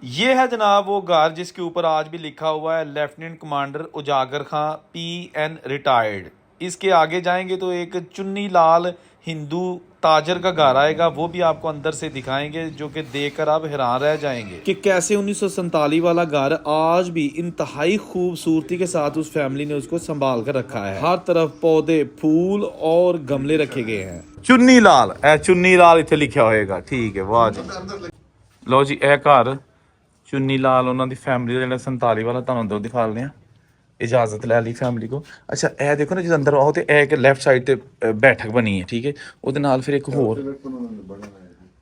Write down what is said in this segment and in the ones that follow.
ये है जनाब वो घर जिसके ऊपर आज भी लिखा हुआ है लेफ्टिनेंट कमांडर उजागर खां PN रिटायर्ड। इसके आगे जाएंगे तो एक चुन्नी लाल हिंदू ताजर का घर आएगा, वो भी आपको अंदर से दिखाएंगे, जो कि देखकर आप हैरान रह जाएंगे कि कैसे 1947 वाला घर आज भी इंतहाई खूबसूरती के साथ उस फैमिली ने उसको संभाल कर रखा है। हर तरफ पौधे, फूल और गमले रखे गए हैं। चुन्नी लाल इतने लिखा होएगा। ठीक है, वाह जी। लो जी, यह घर चुन्नी लाल उन्होंने फैमिली का जो 47 वाला तुहानू अंदर दिखा लें। इजाजत लै ली फैमिली को। अच्छा, ए देखो ना, जो अंदर आओ तो एक लेफ्ट साइड ते बैठक बनी है, ठीक है। ਉਹਦੇ ਨਾਲ फिर एक होर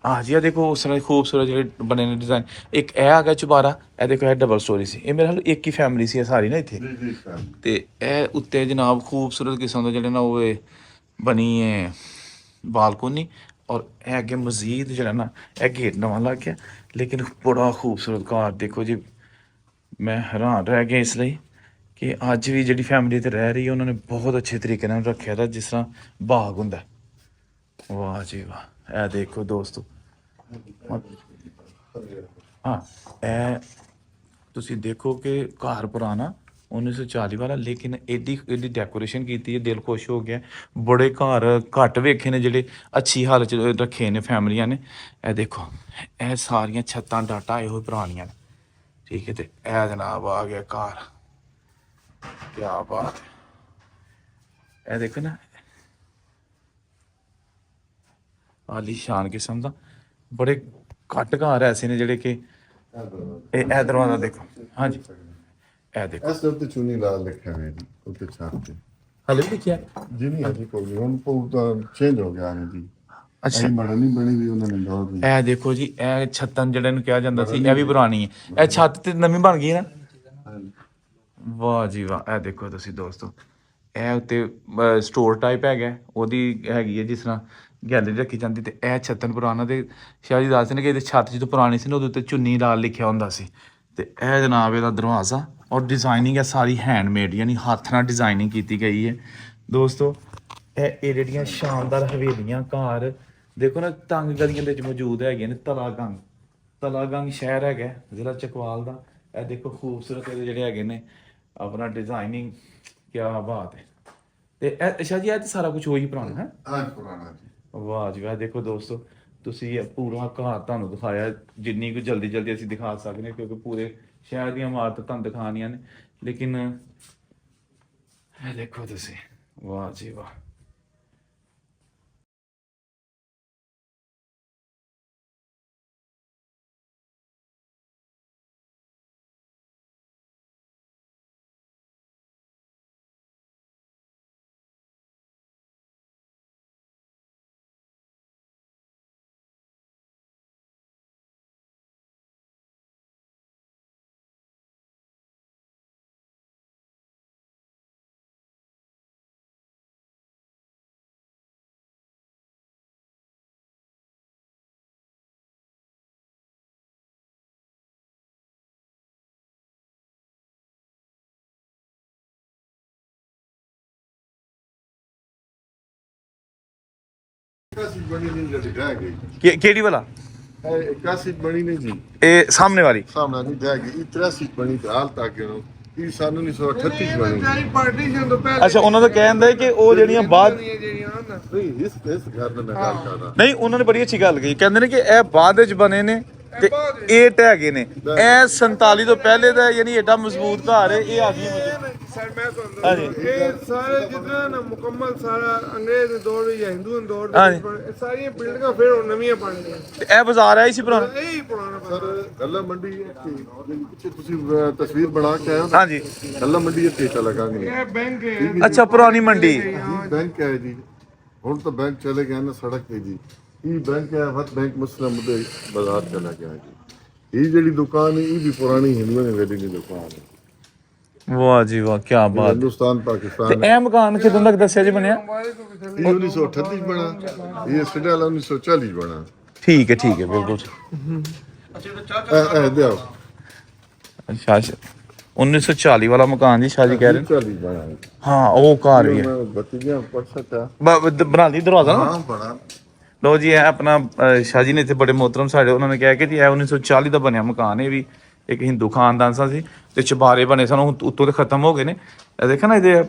हाँ जी, देखो उस तरह खूबसूरत जो बने ने डिजाइन। एक ए आ गया चुबारा, ए देखो ए डबल स्टोरी सी, ये मेरे ख्याल एक ही फैमिली सी सारी ना इत्थे। ते ए उत्ते जनाब खूबसूरत किस्म दा जेह्ड़े ना ओह बनी है बालकोनी। और ए अगे मजीद जेह्ड़ा ना ए गेट नवां लग गया, लेकिन बड़ा खूबसूरत घर। देखो जी, मैं हैरान रह गया इसलिए कि अज भी जी फैमिली तो रह रही है, उन्होंने बहुत अच्छे तरीके नाल रखे था, जिस तरह बाग हुंदा। वाह जी वाह, ए देखो दोस्तों। हाँ, ए तुसी देखो कि घर पुराना 1940 वाला, लेकिन एडी एडी डेकोरेशन की है, दिल खुश हो गया। बड़े घर घट वेखे ने जेह्ड़े अच्छी हालत च रखे ने फैमिलियां ने। ए देखो, ए सारियां छत्तां डाटा आए हुए पुरानियां ने, ठीक है। तो ए जनाब आ गया घर, क्या बात है। ए देखो ना, आलीशान किस्म का। बड़े घट घर ऐसे ने जेह्ड़े कि ए दरवाजा देखो। हाँ जी, ए देखो ऐसे उत्ते चुनी लाल लिखा है जी, उत्ते छाप ते हले भी लिखिਆ जी। नहीं अभी कोई ਹੁਣ ਪੂਰਾ ਚੇਂਜ ਹੋ ਗਿਆ ਨੇ ਜੀ। ਅੱਛਾ, ਐਂ ਬੜਾ ਨਹੀਂ ਬਣੀ ਵੀ ਉਹਨਾਂ ਨੇ ਦੌਰ ਦੀ। ਇਹ ਦੇਖੋ ਜੀ, ਇਹ ਛੱਤਾਂ ਜਿਹੜੇ ਨੂੰ ਕਿਹਾ ਜਾਂਦਾ ਸੀ, ਇਹ ਵੀ ਪੁਰਾਣੀ ਹੈ। ਇਹ ਛੱਤ ਤੇ ਨਵੀਂ ਬਣ ਗਈ ਹੈ ਨਾ। ਵਾਹ ਜੀ ਵਾਹ, ਇਹ ਦੇਖੋ ਤੁਸੀਂ ਦੋਸਤੋ, ਇਹ ਉੱਤੇ ਸਟੋਰ ਟਾਈਪ ਹੈਗਾ, ਉਹਦੀ ਹੈਗੀ ਹੈ ਜਿਸ ਤਰ੍ਹਾਂ ਗੈਲਰੀ ਰੱਖੀ ਜਾਂਦੀ। ਤੇ ਇਹ ਛੱਤਨ ਪੁਰਾਣਾ, ਤੇ ਸ਼ਾਹ ਜੀ ਦੱਸਦੇ ਨੇ ਕਿ ਇਹਦੇ ਛੱਤ ਜਦੋਂ ਪੁਰਾਣੀ ਸੀ ਨਾ, ਉਹਦੇ ਉੱਤੇ ਚੁੰਨੀ ਲਾਲ ਲਿਖਿਆ ਹੁੰਦਾ ਸੀ। ਤੇ ਇਹ ਜਨਾਬ ਇਹਦਾ ਦਰਵਾਜ਼ਾ, ਔਰ ਡਿਜ਼ਾਈਨਿੰਗ ਹੈ ਸਾਰੀ ਹੈਂਡਮੇਡ, ਯਾਨੀ ਹੱਥ ਨਾਲ ਡਿਜ਼ਾਈਨਿੰਗ ਕੀਤੀ ਗਈ ਹੈ ਦੋਸਤੋ। ਇਹ ਜਿਹੜੀਆਂ ਸ਼ਾਨਦਾਰ ਹਵੇਲੀਆਂ ਘਰ ਦੇਖੋ ਨਾ, ਤੰਗ ਗਲੀਆਂ ਦੇ ਵਿੱਚ ਮੌਜੂਦ ਹੈਗੇ ਨੇ। ਤਲਾਗੰਗ ਸ਼ਹਿਰ ਹੈਗਾ ਜ਼ਿਲ੍ਹਾ ਚਕਵਾਲ ਦਾ। ਇਹ ਦੇਖੋ ਖੂਬਸੂਰਤ ਇਹਦੇ ਜਿਹੜੇ ਹੈਗੇ ਨੇ ਆਪਣਾ ਡਿਜ਼ਾਈਨਿੰਗ, ਕਿਆ ਬਾਤ ਹੈ। ਤੇ ਇਹ ਸ਼ਾਹ ਜੀ, ਇਹ ਤੇ ਸਾਰਾ ਕੁਝ ਉਹੀ ਪੁਰਾਣਾ ਹੈ। ਹਾਂ ਪੁਰਾਣਾ ਜੀ। ਵਾਹ ਜੀ ਵਾਹ, ਦੇਖੋ ਦੋਸਤੋ, ਤੁਸੀਂ ਇਹ ਪੂਰਾ ਘਰ ਤੁਹਾਨੂੰ ਦਿਖਾਇਆ, ਜਿੰਨੀ ਕੁ ਜਲਦੀ ਅਸੀਂ ਦਿਖਾ ਸਕਦੇ ਹਾਂ, ਕਿਉਂਕਿ ਪੂਰੇ ਸ਼ਹਿਰ ਦੀਆਂ ਇਮਾਰਤਾਂ ਤੁਹਾਨੂੰ ਦਿਖਾਉਣੀਆਂ ਨੇ। ਲੇਕਿਨ ਇਹ ਦੇਖੋ ਤੁਸੀਂ, ਵਾਹ ਜੀ ਵਾਹ। ਕਾਸੀ ਬਣੀ ਨਹੀਂ ਜਿਹੜੀ ਰਹਿ ਗਈ। ਕਿਹੜੀ ਵਾਲਾ? ਇਹ ਕਾਸੀ ਬਣੀ ਨਹੀਂ ਜੀ, ਇਹ ਸਾਹਮਣੇ ਵਾਲੀ ਸਾਹਮਣੇ ਨਹੀਂ ਰਹਿ ਗਈ। 83 ਬਣੀ ਤੇ ਹਾਲ ਤੱਕ ਨੂੰ ਇਹ ਸਨ 1938 ਚ ਬਣੀ। ਪਾਰਟੀਸ਼ਨ ਤੋਂ ਪਹਿਲਾਂ ਅੱਛਾ, ਉਹਨਾਂ ਦਾ ਕਹਿਣ ਦਾ ਕਿ ਉਹ ਜਿਹੜੀਆਂ ਬਾਅਦ ਨਹੀਂ ਇਸ ਘਰ ਦਾ ਮੈਂ ਗੱਲ ਕਰਦਾ। ਨਹੀਂ, ਉਹਨਾਂ ਨੇ ਬੜੀ ਅੱਛੀ ਗੱਲ ਕਹੀ। ਕਹਿੰਦੇ ਨੇ ਕਿ ਇਹ ਬਾਅਦ ਵਿੱਚ ਬਣੇ ਨੇ ਤੇ ਇਹ ਢਹਿ ਗਏ ਨੇ। ਇਹ 47 ਤੋਂ ਪਹਿਲੇ ਦਾ, ਯਾਨੀ ਏਡਾ ਮਜ਼ਬੂਤ ਘਰ ਹੈ ਇਹ ਆ ਗਈ। ਸਰ ਮੈਂ ਤੁਹਾਨੂੰ ਇਹ ਸਾਰੇ ਜਿੱਦਾਂ ਨਾ ਮੁਕੰਮਲ ਸਾਰਾ ਅੰਗਰੇਜ਼ ਦੇ ਦੌਰ ਜਾਂ ਹਿੰਦੂ ਦੇ ਦੌਰ ਦੇ ਸਾਰੀਆਂ ਬਿਲਡਿੰਗਾਂ ਫਿਰ ਹੁਣ ਨਵੀਆਂ ਬਣ ਗਈਆਂ। ਤੇ ਇਹ ਬਾਜ਼ਾਰ ਹੈ ਸੀ ਪੁਰਾਣਾ? ਇਹ ਹੀ ਪੁਰਾਣਾ ਸਰ ਗੱਲਾ ਮੰਡੀ ਪਿੱਛੇ ਤੁਸੀਂ ਤਸਵੀਰ ਬਣਾ ਕੇ ਆਏ ਹੋ। ਹਾਂਜੀ, ਗੱਲਾ ਮੰਡੀ ਇੱਥੇ ਚਲਾ ਗਾਂਗੇ। ਇਹ ਬੈਂਕ ਹੈ। ਅੱਛਾ, ਪੁਰਾਣੀ ਮੰਡੀ। ਬੈਂਕ ਹੈ ਜੀ, ਹੁਣ ਤਾਂ ਬੈਂਕ ਚਲੇ ਗਏ ਨਾ ਸੜਕ ਤੇ ਜੀ। ਇਹ ਬੈਂਕ ਹੈ ਵਤ ਬੈਂਕ ਮੁਸਲਿਮ ਦੇ ਬਾਜ਼ਾਰ ਚਲਾ ਗਿਆ ਜੀ। ਇਹ ਜਿਹੜੀ ਦੁਕਾਨ ਹੈ ਇਹ ਵੀ ਪੁਰਾਣੀ ਹਿੰਦੂਆਂ ਦੀ ਵੇਲੇ ਦੀ ਦੁਕਾਨ ਹੈ। ਵਾਹ ਜੀ ਵਾਹ, ਕੀ ਬਾਤ। ਹਿੰਦੁਸਤਾਨ ਪਾਕਿਸਤਾਨ ਤੇ ਇਹ ਮਕਾਨ ਕਿਦੋਂ ਤੱਕ ਦੱਸਿਆ ਜੀ ਬਣਿਆ? ਇਹ 1938 ਚ ਬਣਾ, ਇਹ ਸਿਡਲ 1940 ਬਣਾ। ਠੀਕ ਹੈ ਬਿਲਕੁਲ। ਇਹ ਦਿਓ ਅੱਛਾ, 1940 ਵਾਲਾ ਮਕਾਨ ਜੀ ਸ਼ਾਹ ਜੀ ਕਹਿ ਰਹੇ ਨੇ। 40 ਬਣਾ। ਹਾਂ, ਉਹ ਘਰ ਵੀ ਹੈ। ਬੱਤੀਆਂ ਪੜ ਸਕਦਾ ਬਣਾ ਲਈ ਦਰਵਾਜ਼ਾ ਨਾ। ਹਾਂ ਬਣਾ। ਲੋ ਜੀ ਇਹ ਆਪਣਾ ਸ਼ਾਹ ਜੀ ਨੇ ਇੱਥੇ ਬੜੇ ਮੋਹਤਰਮ ਸਾਡੇ ਉਹਨਾਂ ਨੇ ਕਿਹਾ ਕਿ ਜੀ ਇਹ 1940 ਦਾ ਬਣਿਆ ਮਕਾਨ ਇਹ ਵੀ ਇੱਕ ਹਿੰਦੂ ਖਾਨਦਾਨ ਸੀ ਤੇ ਚਬਾਰੇ ਬਣੇ ਸਨ ਉੱਤੋਂ ਤੇ ਖਤਮ ਹੋ ਗਏ ਨੇ ਇਹ ਦੇਖੋ ਨਾ ਇਹਦੇ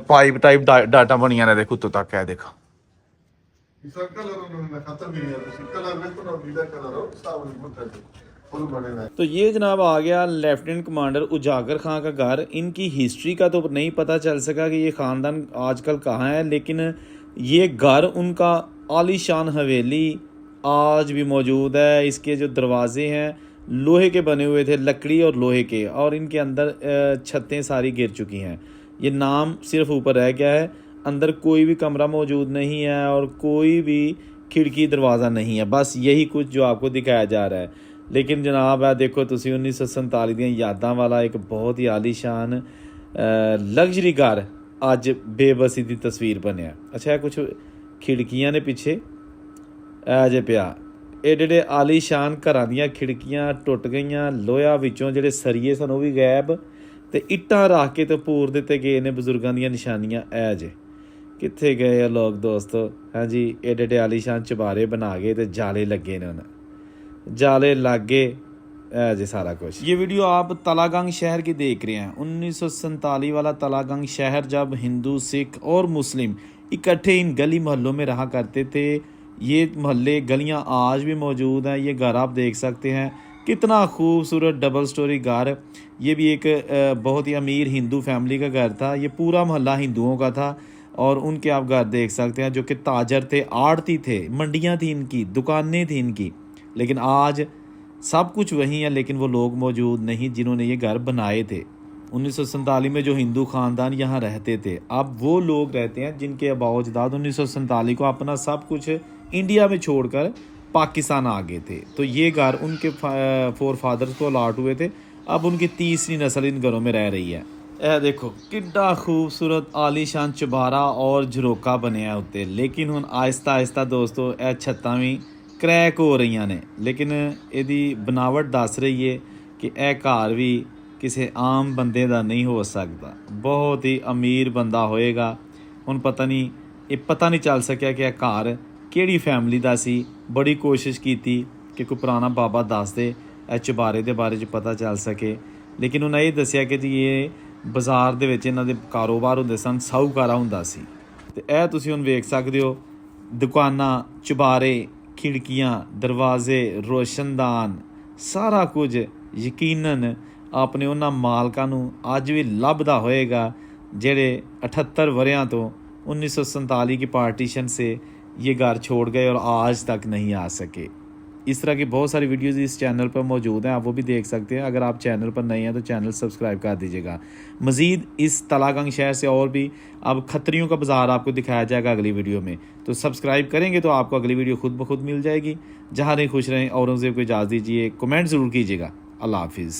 ਪਾਈਪ ਟਾਈਪ ਡਾਟਾ ਬਣੀਆਂ ਨੇ ਦੇਖੋ ਉੱਤੋਂ ਤੱਕ ਇਹ ਦੇਖੋ इसका कलर उन्होंने खत्म ही है उसी कलर में तो नीला कलर हो सावन में फुल बने हुए। तो ये जनाब आ गया लेफ्टिनेंट कमांडर उजागर खां का घर। इनकी हिस्ट्री का तो नहीं पता चल सका कि ये ख़ानदान आजकल कहाँ है, लेकिन ये घर उनका आलीशान हवेली आज भी मौजूद है। इसके जो दरवाजे हैं लोहे के बने हुए थे, लकड़ी और लोहे के, और इनके अंदर छतें सारी गिर चुकी हैं। ये नाम सिर्फ ऊपर रह गया है, अंदर कोई भी कमरा मौजूद नहीं है और कोई भी खिड़की दरवाज़ा नहीं है। बस यही कुछ जो आपको दिखाया जा रहा है। लेकिन जनाब है देखो तुसी 1947 ਦੀਆਂ यादां वाला एक बहुत ही आलीशान लग्जरी घर ਅੱਜ ਬੇਬਸੀ ਦੀ ਤਸਵੀਰ ਬਣਿਆ। ਅੱਛਾ ਇਹ ਕੁਝ ਖਿੜਕੀਆਂ ਨੇ ਪਿੱਛੇ ਇਹ ਜੇ ਪਿਆ, ਇਹ ਜਿਹੜੇ ਆਲੀਸ਼ਾਨ ਘਰਾਂ ਦੀਆਂ ਖਿੜਕੀਆਂ ਟੁੱਟ ਗਈਆਂ, ਲੋਹਾ ਵਿੱਚੋਂ ਜਿਹੜੇ ਸਰੀਏ ਸਨ ਉਹ ਵੀ ਗਾਇਬ, ਤੇ ਇੱਟਾਂ ਰੱਖ ਕੇ ਤੇ ਪੂਰ ਦਿੱਤੇ ਗਏ ਨੇ ਬਜ਼ੁਰਗਾਂ ਦੀਆਂ ਨਿਸ਼ਾਨੀਆਂ। ਇਹ ਜੇ ਕਿੱਥੇ ਗਏ ਆ ਲੋਕ ਦੋਸਤੋ। ਹਾਂਜੀ ਏਡੇ ਏਡੇ ਆਲੀਸ਼ਾਨ ਚਬਾਰੇ ਬਣਾ ਗਏ ਤੇ ਜਾਲੇ ਲੱਗੇ ਨੇ, ਉਹਨਾਂ जाले लागे जी सारा कुछ। ये वीडियो आप तलागंग शहर की देख रहे हैं। 1947 वाला तलागंग शहर, जब हिंदू सिख और मुस्लिम इकट्ठे इन गली मोहल्लों में रहा करते थे। ये मोहल्ले गलियां आज भी मौजूद हैं। ये घर आप देख सकते हैं, कितना खूबसूरत डबल स्टोरी घर। ये भी एक बहुत ही अमीर हिंदू फैमिली का घर था। ये पूरा मोहल्ला हिंदुओं का था और उनके आप घर देख सकते हैं, जो कि ताजर थे, आड़ती थे, मंडियाँ थी इनकी, दुकानें थी इनकी। लेकिन आज सब कुछ वही है, लेकिन वो लोग मौजूद नहीं जिन्होंने ये घर बनाए थे। 1947 में जो हिंदू ख़ानदान यहाँ रहते थे, अब वो लोग रहते हैं जिनके आबाओ अजदाद 1947 को अपना सब कुछ इंडिया में छोड़कर पाकिस्तान आ गए थे। तो ये घर उनके फोर फादर्स को अलॉट हुए थे। अब उनकी तीसरी नस्ल इन घरों में रह रही है। यह देखो कितना खूबसूरत आलीशान चबारा और झरोका बनया उत्ते। लेकिन हुण आहिस्ता आहिस्ता दोस्तों यह छत्तां भी क्रैक हो रही ने। लेकिन यदी बनावट दस रही है कि यह घर भी किसी आम बंदे का नहीं हो सकता, बहुत ही अमीर बंदा होएगा। हुण पता नहीं चल सकिया कि यह घर किहड़ी फैमिली का सी। बड़ी कोशिश की कि कोई पुराना बाबा दस दे यह चबारे के बारे च पता चल सके, लेकिन उन्हें ये दसिया कि जी ये बाज़ार दे विच इन्हां दे कारोबार हुंदे सन, साहूकारा हुंदा सी। ते यह तुसीं हुण वेख सकदे हो, दुकानां, चबारे, खिड़कियाँ, दरवाजे, रोशनदान, सारा कुछ यकीनन अपने उन्हां मालकां नूं अज भी लभदा होएगा जेड़े 78 वरियां तो 1947 की पार्टीशन से ये घर छोड़ गए और आज तक नहीं आ सके। इस तरह की बहुत सारी वीडियोज़ इस चैनल पर मौजूद हैं, आप वो भी देख सकते हैं। अगर आप चैनल पर नए हैं तो चैनल सब्सक्राइब कर दीजिएगा। मज़ीद इस तलागंग शहर से और भी अब खत्रियों का बाज़ार आपको दिखाया जाएगा अगली वीडियो में, तो सब्सक्राइब करेंगे तो आपको अगली वीडियो खुद ब खुद मिल जाएगी। जहाँ रहें खुश रहें। औरंगज़ेब को इजाज़त दीजिए, कमेंट ज़रूर कीजिएगा। अल्लाह हाफिज़।